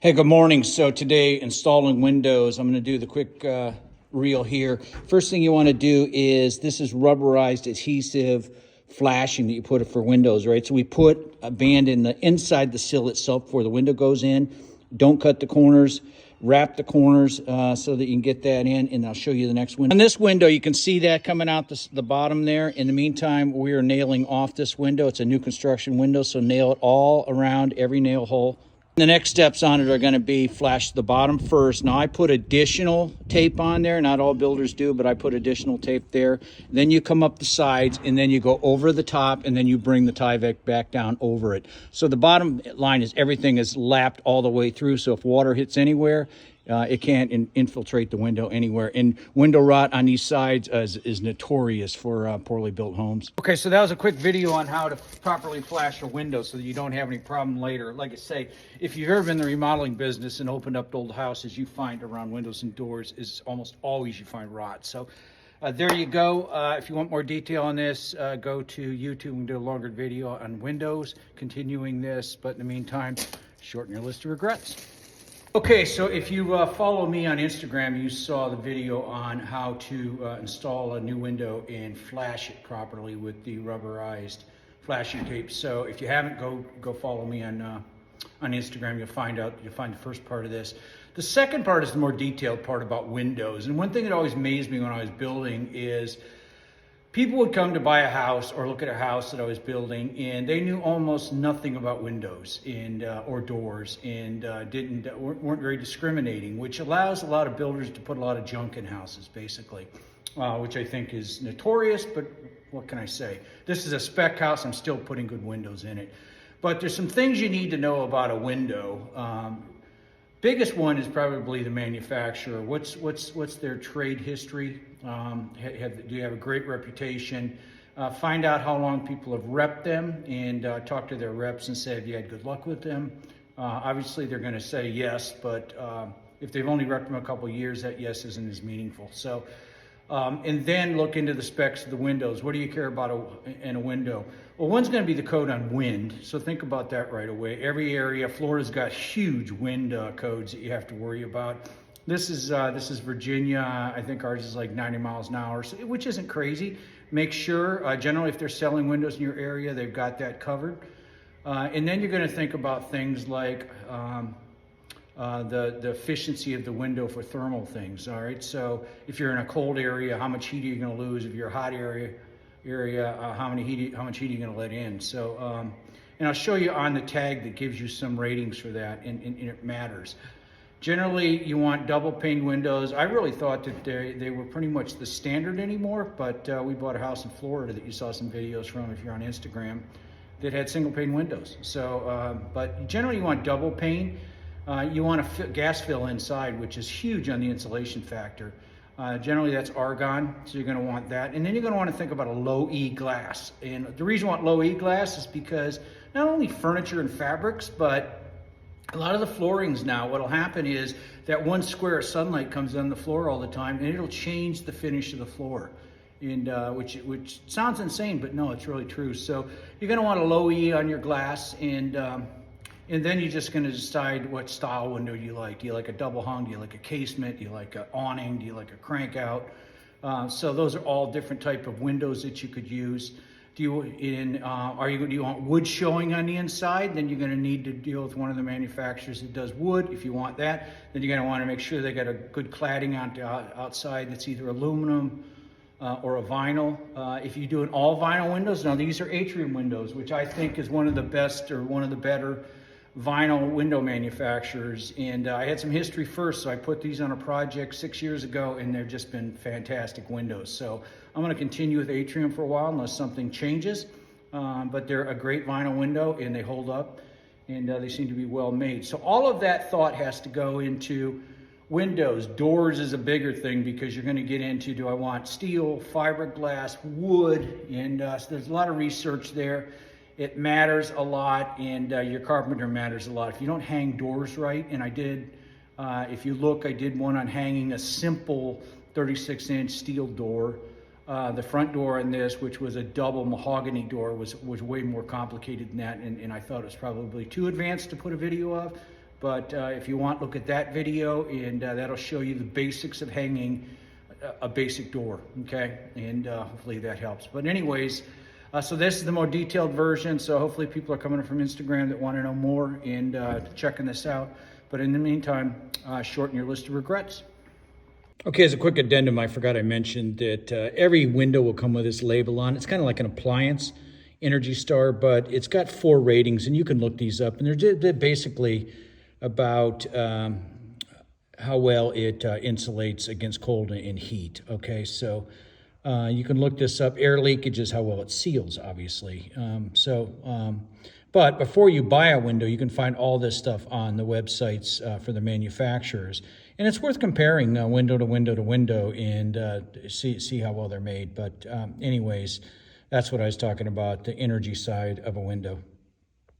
Hey, good morning. So today, installing windows, I'm going to do the quick reel here. First thing you want to do is, this is rubberized adhesive flashing that you put it for windows, right? So we put a band in the inside the sill itself before the window goes in. Don't cut the corners, wrap the corners so that you can get that in, and I'll show you the next window. On this window, you can see that coming out the bottom there. In the meantime, we are nailing off this window. It's a new construction window, so nail it all around every nail hole. The next steps on it are going to be flash the bottom first. Now I put additional tape on there. Not all builders do, but I put additional tape there. Then you come up the sides, and then you go over the top, and then you bring the Tyvek back down over it. So the bottom line is everything is lapped all the way through. So if water hits anywhere, it can't infiltrate the window anywhere. And window rot on these sides is notorious for poorly built homes. Okay, so that was a quick video on how to properly flash a window so that you don't have any problem later. Like I say, if you've ever been in the remodeling business and opened up old houses, you find around windows and doors is almost always you find rot. So there you go. If you want more detail on this, go to YouTube and do a longer video on windows, continuing this. But in the meantime, shorten your list of regrets. Okay, so if you follow me on Instagram, you saw the video on how to install a new window and flash it properly with the rubberized flashing tape. So if you haven't, go follow me on Instagram. You'll find the first part of this. The second part is the more detailed part about windows. And one thing that always amazed me when I was building is people would come to buy a house or look at a house that I was building, and they knew almost nothing about windows and or doors, and weren't very discriminating, which allows a lot of builders to put a lot of junk in houses, basically, which I think is notorious. But what can I say? This is a spec house. I'm still putting good windows in it, but there's some things you need to know about a window. Biggest one is probably the manufacturer. What's their trade history? Do you have a great reputation? Find out how long people have repped them, and talk to their reps and say, have you had good luck with them? Obviously, they're going to say yes, but if they've only repped them a couple of years, that yes isn't as meaningful. So, and then look into the specs of the windows. What do you care about in a window? Well, one's going to be the code on wind, so think about that right away. Every area, Florida's got huge wind codes that you have to worry about. This is Virginia. I think ours is like 90 miles an hour, which isn't crazy. Make sure, generally, if they're selling windows in your area, they've got that covered. And then you're going to think about things like the efficiency of the window for thermal things. All right, so if you're in a cold area, how much heat are you going to lose? If you're a hot area, how much heat are you going to let in? So, and I'll show you on the tag that gives you some ratings for that, and it matters. Generally, you want double pane windows. I really thought that they were pretty much the standard anymore, but we bought a house in Florida that you saw some videos from if you're on Instagram that had single pane windows. So, but generally you want double pane. You want a gas fill inside, which is huge on the insulation factor. Generally that's argon, so you're going to want that. And then you're going to want to think about a low E glass. And the reason I want low E glass is because not only furniture and fabrics, but a lot of the floorings now, what'll happen is that one square of sunlight comes on the floor all the time, and it'll change the finish of the floor. And which sounds insane, but no, it's really true. So you're going to want a low E on your glass, and then you're just going to decide what style window you like. Do you like a double hung? Do you like a casement? Do you like an awning? Do you like a crank out? So those are all different type of windows that you could use. Do you want wood showing on the inside? Then you're going to need to deal with one of the manufacturers that does wood. If you want that, then you're going to want to make sure they got a good cladding outside that's either aluminum or a vinyl. If you do an all vinyl windows, now these are Atrium windows, which I think is one of the best or one of the better vinyl window manufacturers. And I had some history first, so I put these on a project 6 years ago, and they've just been fantastic windows. So I'm going to continue with Atrium for a while unless something changes, but they're a great vinyl window, and they hold up, and they seem to be well made. So all of that thought has to go into windows. Doors is a bigger thing, because you're going to get into, do I want steel, fiberglass, wood, and so there's a lot of research there. It matters a lot, and your carpenter matters a lot. If you don't hang doors right, and I did, if you look, I did one on hanging a simple 36-inch steel door. The front door in this, which was a double mahogany door, was way more complicated than that, and I thought it was probably too advanced to put a video of. But if you want, look at that video, and that'll show you the basics of hanging a basic door, okay? And hopefully that helps. But anyways, so this is the more detailed version, so hopefully people are coming from Instagram that want to know more and checking this out. But in the meantime, shorten your list of regrets. Okay, as a quick addendum, I forgot I mentioned that every window will come with this label on. It's kind of like an appliance, Energy Star, but it's got 4 ratings, and you can look these up. And they're basically about how well it insulates against cold and heat. Okay, so you can look this up. Air leakage is how well it seals, obviously. But before you buy a window, you can find all this stuff on the websites for the manufacturers. And it's worth comparing window to window to window and see how well they're made. But anyways, that's what I was talking about, the energy side of a window.